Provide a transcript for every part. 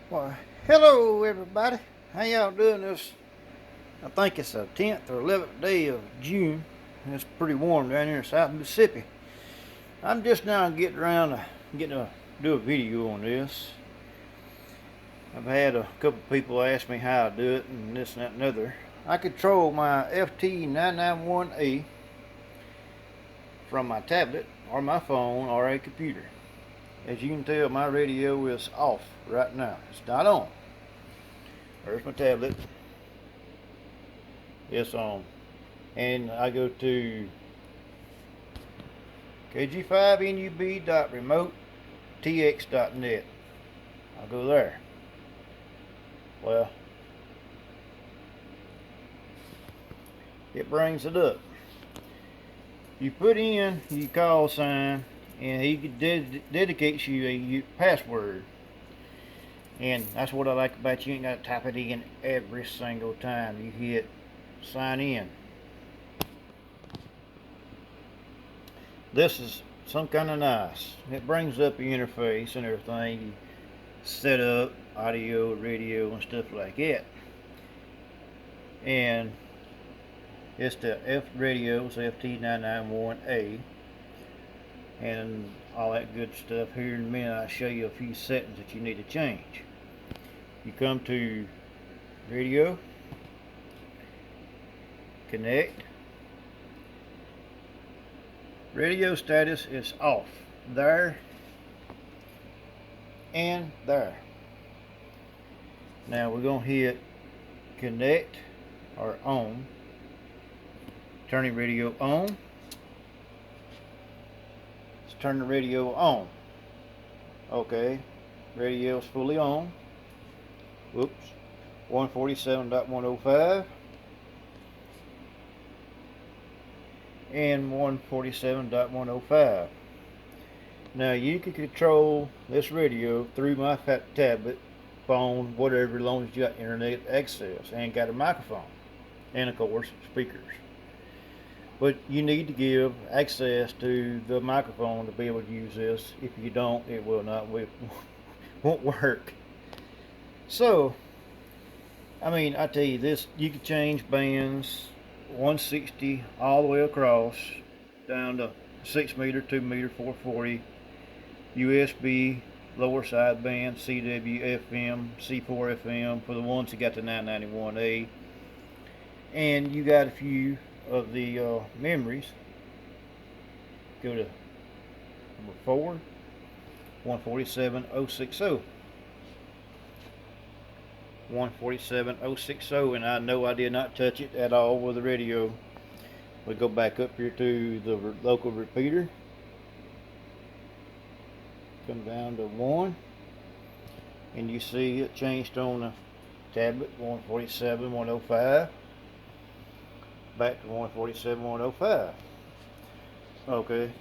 Why, hello everybody. How y'all doing this? I think it's the 10th or 11th day of June. It's pretty warm down here in South Mississippi. I'm just now getting around to getting to do a video on this. I've had a couple people ask me how I do it and this and that and other. I control my ft991A from my tablet or my phone or a computer. As you can tell, my radio is off right now. It's not on. There's my tablet. It's on. And I go to kg5nub.remotetx.net. I'll go there. Well, it brings it up. You put in your call sign and he dedicates you a password. And that's what I like about you. You ain't got to type it in every single time you hit sign in. This is some kind of nice. It brings up your interface and everything. You set up audio, radio, and stuff like that. And it's the F radios, ft991A, and all that good stuff. Here in a minute, I'll show you a few settings that you need to change. You come to radio, connect. Radio status is off there and there. Now we're going to hit connect or on. Turning radio on. Let's turn the radio on. Okay, radio's fully on. Whoops, 147.105 and 147.105. Now you can control this radio through my tablet, phone, whatever, as long as you got internet access and got a microphone and of course speakers. But you need to give access to the microphone to be able to use this. If you don't, it will not won't work. So, I mean, I tell you this, you can change bands 160 all the way across down to 6 meter, 2 meter, 440, USB, lower side band, CW, FM, C4 FM for the ones that got the 991A. And you got a few of the memories. Go to number 4, 147.060. 147.060, and I know I did not touch it at all with the radio. We go back up here to the local repeater. Come down to 1, and you see it changed on the tablet. 147.105 back to 147.105. Okay,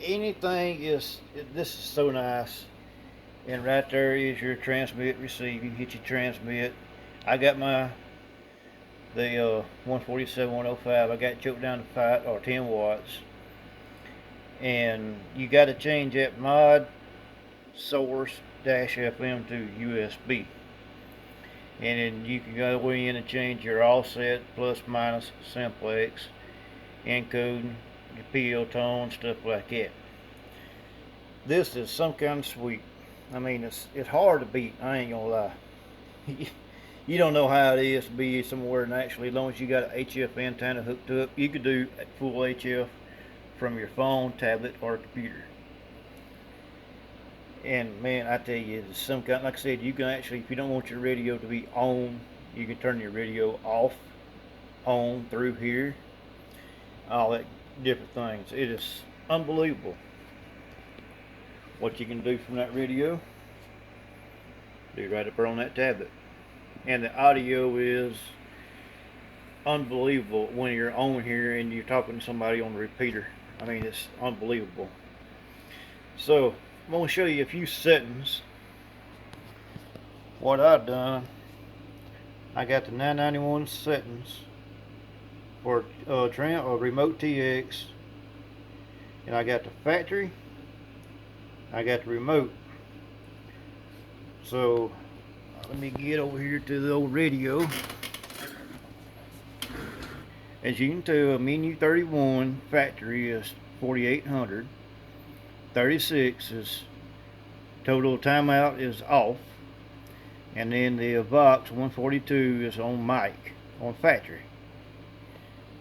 anything is, this is so nice. And right there is your transmit receive. You hit your transmit. I got the 147.105. I got it choked down to 5 or 10 watts. And you got to change that mod source -FM to USB. And then you can go in and change your offset, plus, minus, simplex, encoding, your PL tone, stuff like that. This is some kind of sweet. I mean, it's hard to beat. I ain't gonna lie. You don't know how it is to be somewhere, and actually, as long as you got an HF antenna hooked up, you could do full HF from your phone, tablet, or computer. And man, I tell you, it's some kind. Like I said, you can actually, if you don't want your radio to be on, you can turn your radio off, on through here. All that different things. It is unbelievable what you can do from that radio. Do right up there on that tablet. And the audio is unbelievable when you're on here and you're talking to somebody on the repeater. I mean, it's unbelievable. So I'm going to show you a few settings. What I've done, I got the 991 settings for remote TX, and I got the factory, I got the remote. So Let me get over here to the old radio. As you can tell, menu 31 factory is 4800. 36 is total timeout is off. And then the Vox 142 is on mic, on factory.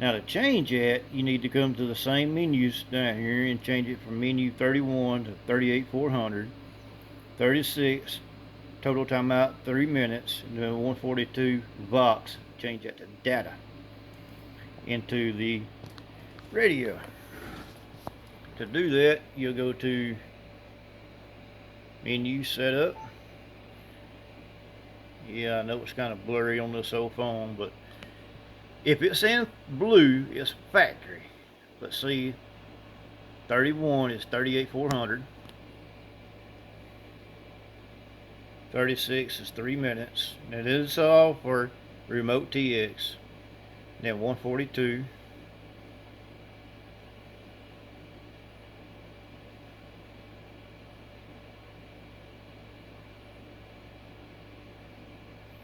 Now to change that, you need to come to the same menus down here and change it from menu 31 to 38400. 36, total timeout 3 minutes, and then 142 Vox, change that to data into the radio. To do that, you'll go to menu setup. Yeah, I know it's kind of blurry on this old phone, but if it's in blue, it's factory. Let's see, 31 is 38400. 36 is 3 minutes. And it is all for remote TX. Then 142.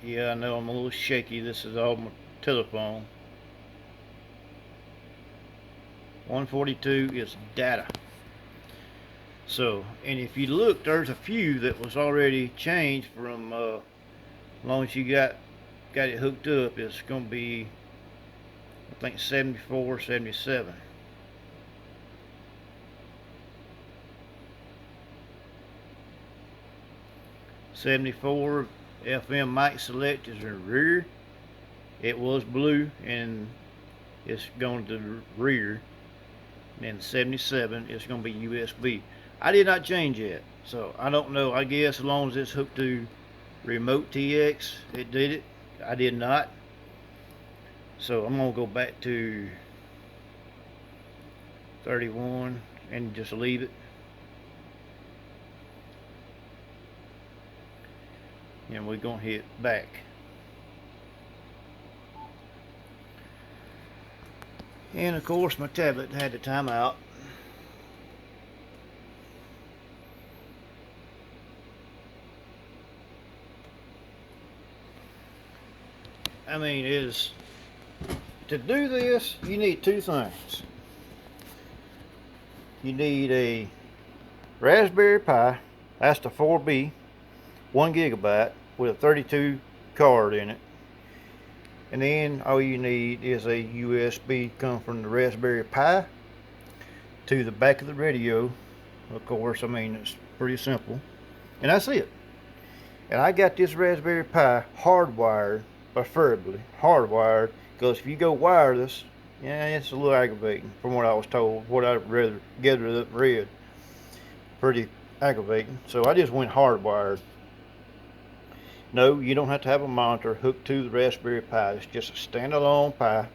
Yeah, I know I'm a little shaky. This is all my telephone. 142 is data. So, and if you look, there's a few that was already changed from as long as you got it hooked up. It's going to be, I think, 74, 77. '74 FM mic select is in rear. It was blue and it's going to the rear. And 77 is going to be USB. I did not change it, so I don't know. I guess as long as it's hooked to remote TX, it did it. I did not. So I'm going to go back to 31 and just leave it. And we're going to hit back. And of course my tablet had the timeout. I mean, to do this, you need two things. You need a Raspberry Pi, that's the 4B, 1 gigabyte with a 32 card in it. And then all you need is a USB come from the Raspberry Pi to the back of the radio. Of course, I mean, it's pretty simple. And that's it. And I got this Raspberry Pi hardwired, preferably hardwired, because if you go wireless, yeah, it's a little aggravating from what I was told, what I'd rather read. Pretty aggravating. So I just went hardwired. No, you don't have to have a monitor hooked to the Raspberry Pi. It's just a standalone Pi.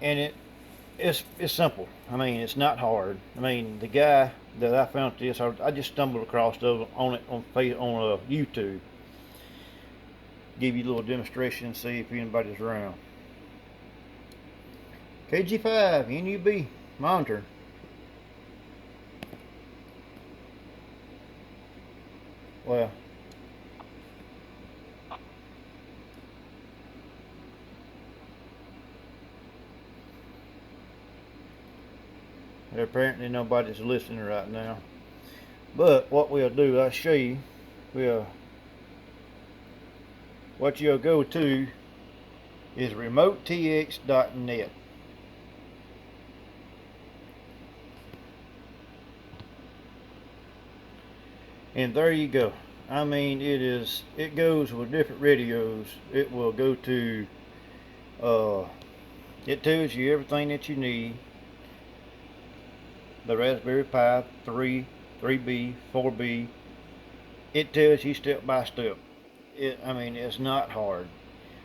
And it's simple. I mean, it's not hard. I mean, the guy that I found this, I just stumbled across on it on YouTube. Give you a little demonstration and see if anybody's around. KG5 NUB monitor. Well, apparently nobody's listening right now. But what we'll do, I'll show you. What you'll go to is remotetx.net. And there you go. I mean, it goes with different radios. It will go to it tells you everything that you need. The Raspberry Pi 3B, 4B. It tells you step by step. I mean, it's not hard.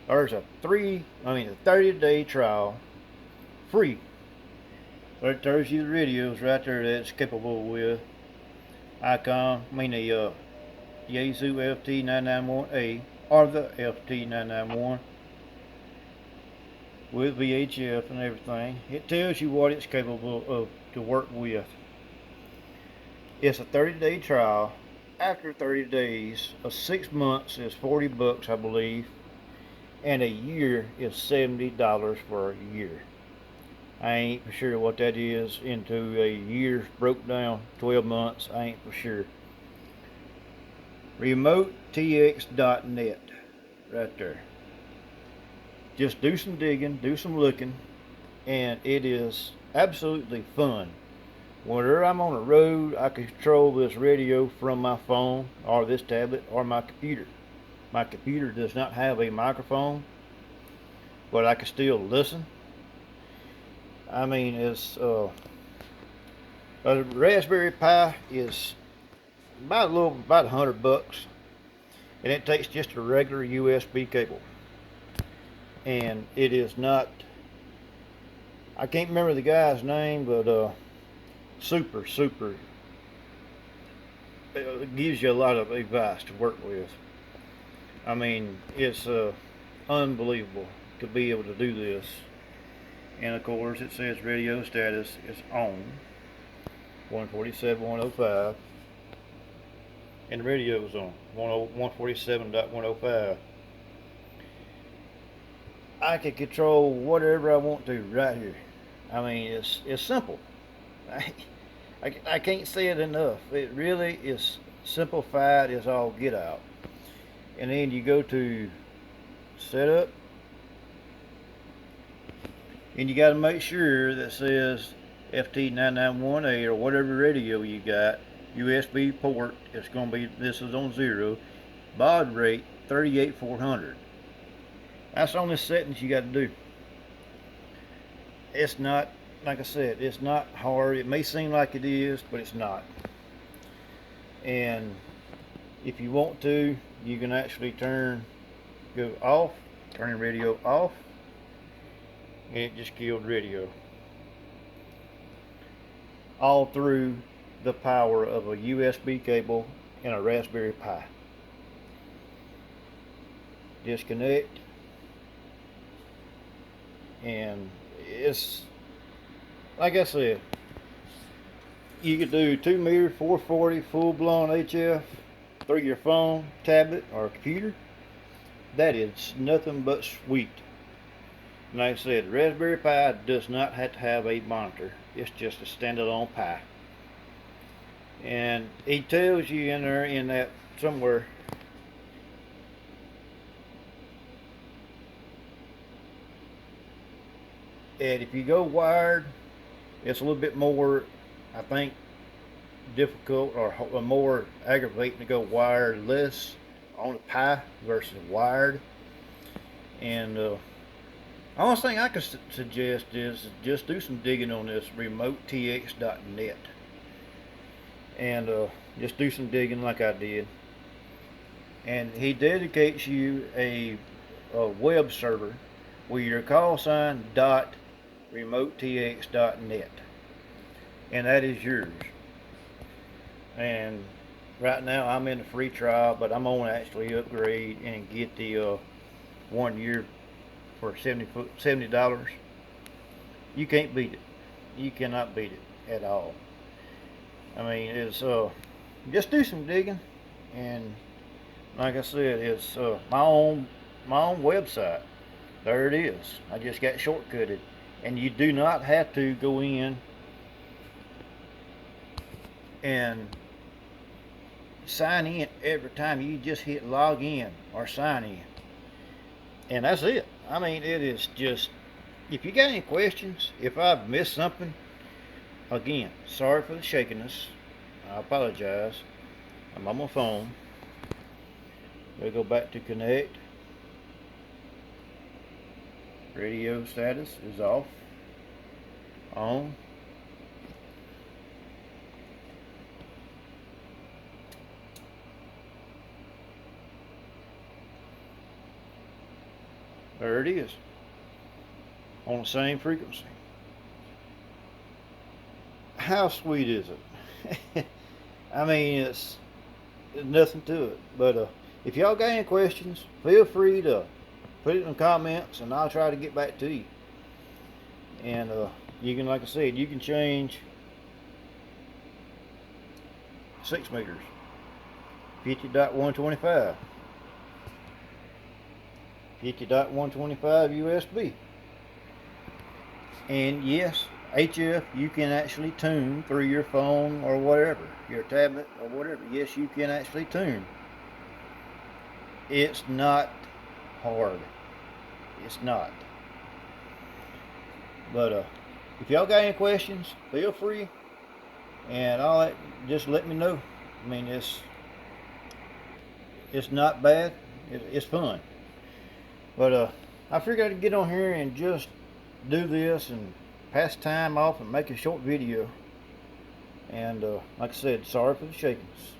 There's a 30-day trial, free. There tells you the radios right there that it's capable with. The Yaesu ft991A or the ft991 with VHF and everything. It tells you what it's capable of to work with. It's a 30-day trial. after 30 days. 6 months is 40 bucks, I believe, and a year is $70 for a year. I ain't for sure what that is into a year broke down, 12 months. I ain't for sure. RemoteTX.net, right there. Just do some digging, do some looking, and it is absolutely fun. Whenever I'm on the road, I control this radio from my phone or this tablet or my computer. My computer does not have a microphone, but I can still listen. I mean, it's a Raspberry Pi is about 100 bucks, and it takes just a regular USB cable. And it is not. I can't remember the guy's name, but super. It gives you a lot of advice to work with. I mean, it's unbelievable to be able to do this. And of course, it says radio status is on 147.105, and the radio is on 147.105. I can control whatever I want to right here. I mean, it's simple. I can't say it enough. It really is simplified as all get out. And then you go to setup, and you got to make sure that says ft991A or whatever radio you got. USB port, it's going to be, this is on 0. Baud rate 38400. That's the only settings you got to do. It's not, like I said, it's not hard. It may seem like it is, but it's not. And if you want to, you can actually go off, turn the radio off, and it just killed radio. All through the power of a USB cable and a Raspberry Pi. Disconnect, and it's like I said, you could do 2 meter 440 full-blown HF through your phone, tablet, or computer. That is nothing but sweet. And like I said, Raspberry Pi does not have to have a monitor. It's just a standalone Pi. And he tells you in there, in that somewhere, and if you go wired, it's a little bit more, I think, difficult or more aggravating to go wireless on a Pi versus wired. And the only thing I could suggest is just do some digging on this RemoteTX.net, and just do some digging like I did. And he dedicates you a web server with your call sign .remotetx.net, and that is yours. And right now I'm in the free trial, but I'm gonna actually upgrade and get the 1 year for $70. You can't beat it. You cannot beat it at all. I mean, it's just do some digging, and like I said, it's my own website. There it is. I just got shortcutted, and you do not have to go in and sign in every time. You just hit log in or sign in, and that's it. I mean, it is just, if you got any questions, if I've missed something, again, sorry for the shakiness. I apologize. I'm on my phone. We'll go back to connect. Radio status is off. On. There it is. On the same frequency. How sweet is it? I mean, it's nothing to it. But if y'all got any questions, feel free to put it in the comments, and I'll try to get back to you. And you can, like I said, you can change 6 meters. 50.125. 50.125 USB. And yes, HF you can actually tune through your phone or whatever, your tablet or whatever. Yes, you can actually tune. It's not hard. It's not. But if y'all got any questions, feel free, and all that, just let me know. I mean, it's not bad. It's fun. But I figured I'd get on here and just do this and pass time off and make a short video. And like I said, sorry for the shakings.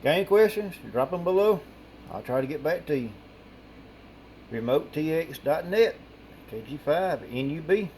Got any questions? Drop them below. I'll try to get back to you. RemoteTX.net, KG5, NUB.